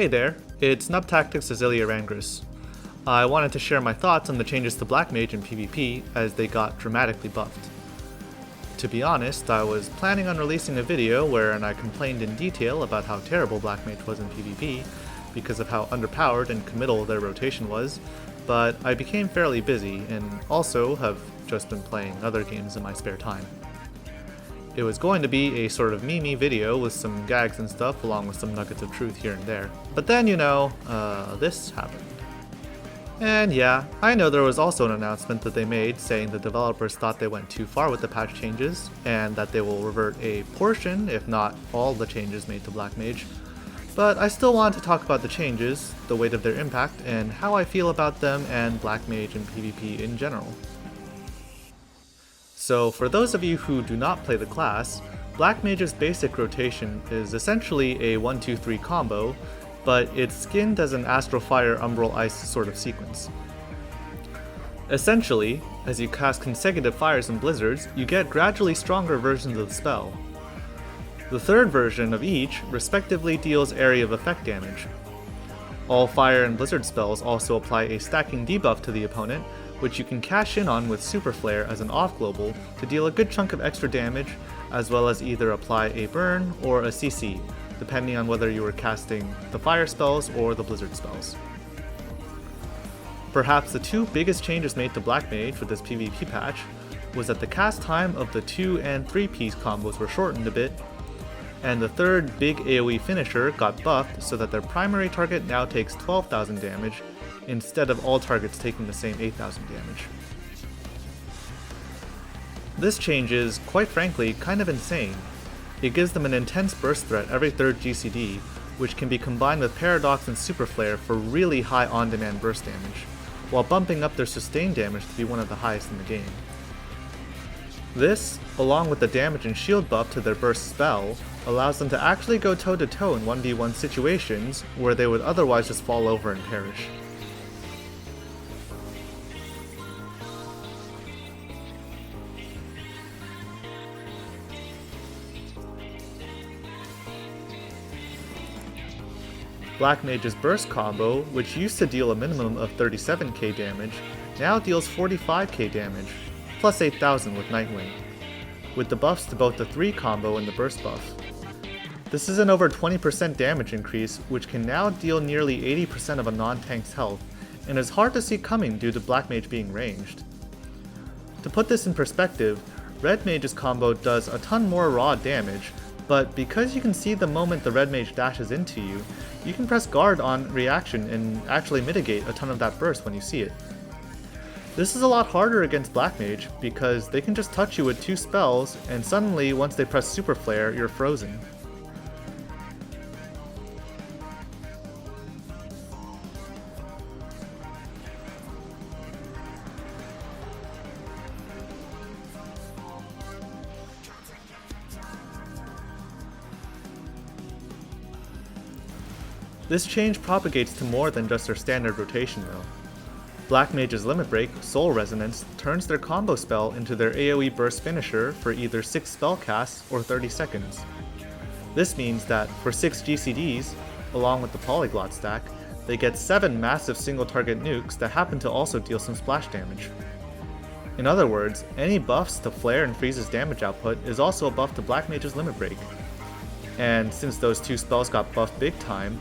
Hey there, it's Nubtactics Azelia Rangris. I wanted to share my thoughts on the changes to Black Mage in PvP as they got dramatically buffed. To be honest, I was planning on releasing a video wherein I complained in detail about how terrible Black Mage was in PvP because of how underpowered and committal their rotation was, but I became fairly busy and also have just been playing other games in my spare time. It was going to be a sort of meme video with some gags and stuff along with some nuggets of truth here and there. But then, this happened. And yeah, I know there was also an announcement that they made saying the developers thought they went too far with the patch changes, and that they will revert a portion, if not all, the changes made to Black Mage. But I still want to talk about the changes, the weight of their impact, and how I feel about them and Black Mage and PvP in general. So for those of you who do not play the class, Black Mage's basic rotation is essentially a 1-2-3 combo, but it's skinned as an Astral Fire Umbral Ice sort of sequence. Essentially, as you cast consecutive fires and blizzards, you get gradually stronger versions of the spell. The third version of each respectively deals area of effect damage. All fire and blizzard spells also apply a stacking debuff to the opponent, which you can cash in on with Super Flare as an off-global to deal a good chunk of extra damage, as well as either apply a burn or a CC, depending on whether you were casting the fire spells or the blizzard spells. Perhaps the two biggest changes made to Black Mage with this PvP patch was that the cast time of the 2 and 3 piece combos were shortened a bit, and the third big AoE finisher got buffed so that their primary target now takes 12,000 damage, instead of all targets taking the same 8,000 damage. This change is, quite frankly, kind of insane. It gives them an intense burst threat every third GCD, which can be combined with Paradox and Super Flare for really high on-demand burst damage, while bumping up their sustained damage to be one of the highest in the game. This, along with the damage and shield buff to their burst spell, allows them to actually go toe-to-toe in 1v1 situations where they would otherwise just fall over and perish. Black Mage's burst combo, which used to deal a minimum of 37k damage, now deals 45k damage, plus 8,000 with Nightwing, with the buffs to both the 3 combo and the burst buff. This is an over 20% damage increase, which can now deal nearly 80% of a non-tank's health, and is hard to see coming due to Black Mage being ranged. To put this in perspective, Red Mage's combo does a ton more raw damage, but because you can see the moment the Red Mage dashes into you, you can press guard on reaction and actually mitigate a ton of that burst when you see it. This is a lot harder against Black Mage because they can just touch you with 2 spells, and suddenly once they press Super Flare, you're frozen. This change propagates to more than just their standard rotation though. Black Mage's Limit Break, Soul Resonance, turns their combo spell into their AoE burst finisher for either 6 spell casts or 30 seconds. This means that for 6 GCDs, along with the Polyglot stack, they get 7 massive single target nukes that happen to also deal some splash damage. In other words, any buffs to Flare and Freeze's damage output is also a buff to Black Mage's Limit Break. And since those 2 spells got buffed big time,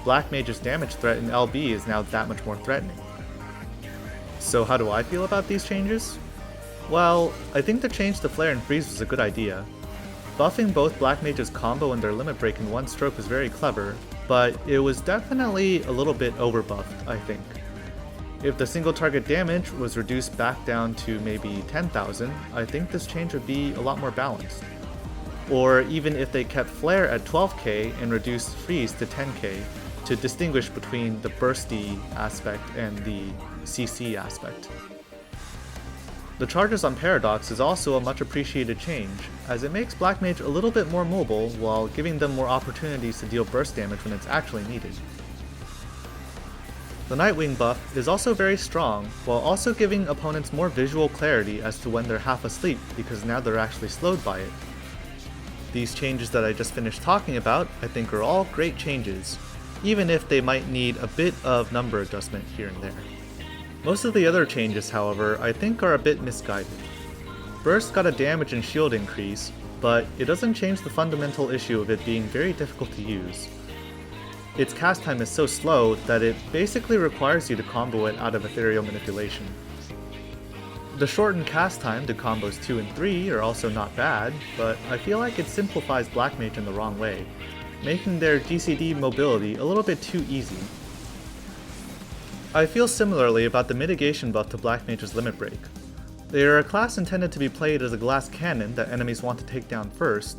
Black Mage's damage threat in LB is now that much more threatening. So how do I feel about these changes? Well, I think the change to Flare and Freeze was a good idea. Buffing both Black Mage's combo and their Limit Break in one stroke was very clever, but it was definitely a little bit overbuffed, I think. If the single target damage was reduced back down to maybe 10,000, I think this change would be a lot more balanced. Or even if they kept Flare at 12k and reduced Freeze to 10k, to distinguish between the bursty aspect and the CC aspect. The charges on Paradox is also a much appreciated change, as it makes Black Mage a little bit more mobile while giving them more opportunities to deal burst damage when it's actually needed. The Nightwing buff is also very strong, while also giving opponents more visual clarity as to when they're half asleep because now they're actually slowed by it. These changes that I just finished talking about, I think are all great changes. even if they might need a bit of number adjustment here and there. Most of the other changes, however, I think are a bit misguided. Burst got a damage and shield increase, but it doesn't change the fundamental issue of it being very difficult to use. Its cast time is so slow that it basically requires you to combo it out of ethereal manipulation. The shortened cast time to combos 2 and 3 are also not bad, but I feel like it simplifies Black Mage in the wrong way, making their GCD mobility a little bit too easy. I feel similarly about the mitigation buff to Black Mage's Limit Break. They are a class intended to be played as a glass cannon that enemies want to take down first,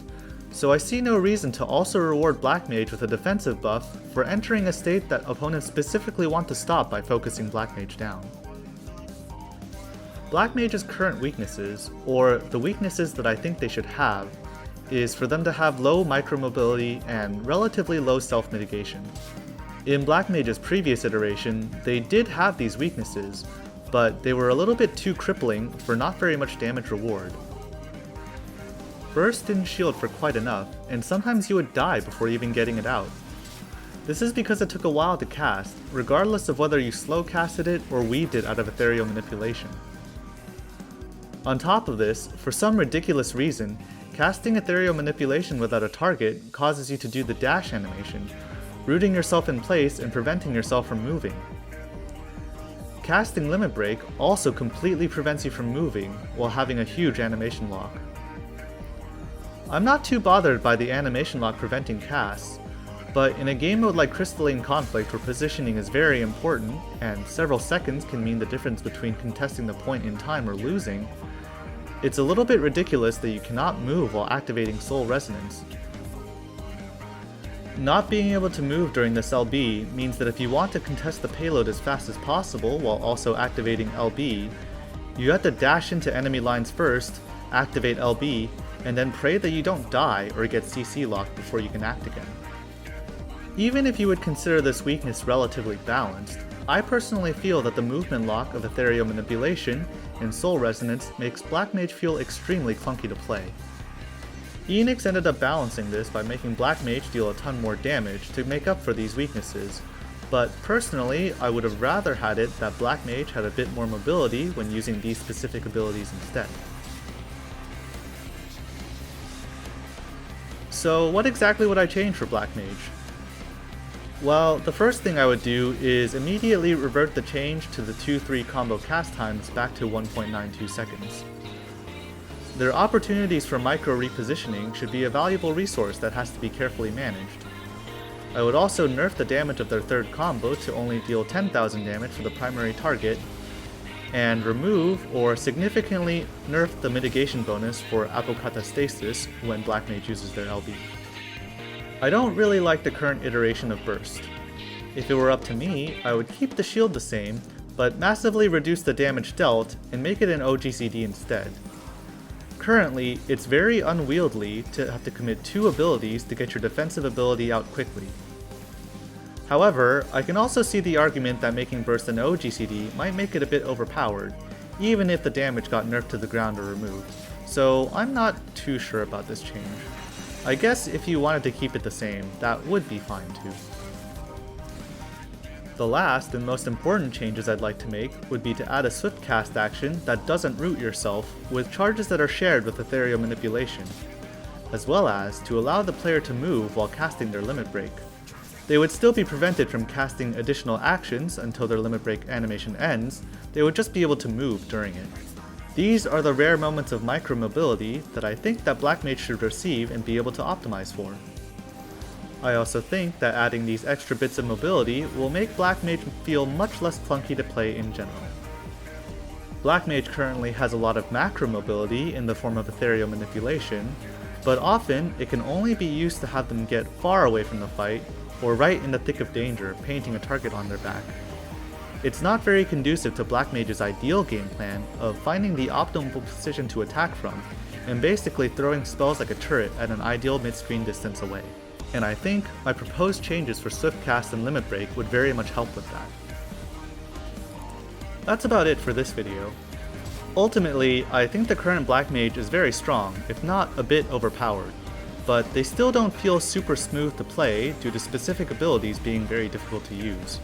so I see no reason to also reward Black Mage with a defensive buff for entering a state that opponents specifically want to stop by focusing Black Mage down. Black Mage's current weaknesses, or the weaknesses that I think they should have, is for them to have low micromobility and relatively low self-mitigation. In Black Mage's previous iteration, they did have these weaknesses, but they were a little bit too crippling for not very much damage reward. Burst didn't shield for quite enough, and sometimes you would die before even getting it out. This is because it took a while to cast, regardless of whether you slow casted it or weaved it out of ethereal manipulation. On top of this, for some ridiculous reason, casting ethereal manipulation without a target causes you to do the dash animation, rooting yourself in place and preventing yourself from moving. Casting Limit Break also completely prevents you from moving while having a huge animation lock. I'm not too bothered by the animation lock preventing casts, but in a game mode like Crystalline Conflict where positioning is very important, and several seconds can mean the difference between contesting the point in time or losing, it's a little bit ridiculous that you cannot move while activating Soul Resonance. Not being able to move during this LB means that if you want to contest the payload as fast as possible while also activating LB, you have to dash into enemy lines first, activate LB, and then pray that you don't die or get CC locked before you can act again. Even if you would consider this weakness relatively balanced, I personally feel that the movement lock of ethereal manipulation and Soul Resonance makes Black Mage feel extremely clunky to play. Enix ended up balancing this by making Black Mage deal a ton more damage to make up for these weaknesses, but personally I would have rather had it that Black Mage had a bit more mobility when using these specific abilities instead. So what exactly would I change for Black Mage? Well, the first thing I would do is immediately revert the change to the 2-3 combo cast times back to 1.92 seconds. Their opportunities for micro repositioning should be a valuable resource that has to be carefully managed. I would also nerf the damage of their third combo to only deal 10,000 damage for the primary target, and remove or significantly nerf the mitigation bonus for Apocatastasis when Black Mage uses their LB. I don't really like the current iteration of Burst. If it were up to me, I would keep the shield the same, but massively reduce the damage dealt and make it an OGCD instead. Currently, it's very unwieldy to have to commit 2 abilities to get your defensive ability out quickly. However, I can also see the argument that making Burst an OGCD might make it a bit overpowered, even if the damage got nerfed to the ground or removed, so I'm not too sure about this change. I guess if you wanted to keep it the same, that would be fine too. The last and most important changes I'd like to make would be to add a swift cast action that doesn't root yourself with charges that are shared with ethereal manipulation, as well as to allow the player to move while casting their Limit Break. They would still be prevented from casting additional actions until their Limit Break animation ends, they would just be able to move during it. These are the rare moments of micromobility that I think that Black Mage should receive and be able to optimize for. I also think that adding these extra bits of mobility will make Black Mage feel much less clunky to play in general. Black Mage currently has a lot of macro mobility in the form of ethereal manipulation, but often it can only be used to have them get far away from the fight, or right in the thick of danger, painting a target on their back. It's not very conducive to Black Mage's ideal game plan of finding the optimal position to attack from, and basically throwing spells like a turret at an ideal mid-screen distance away. And I think my proposed changes for Swift Cast and Limit Break would very much help with that. That's about it for this video. Ultimately, I think the current Black Mage is very strong, if not a bit overpowered. but they still don't feel super smooth to play due to specific abilities being very difficult to use.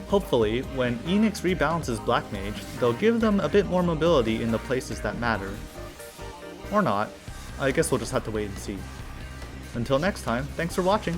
Hopefully, when Enix rebalances Black Mage, they'll give them a bit more mobility in the places that matter. Or not. I guess we'll just have to wait and see. Until next time, thanks for watching!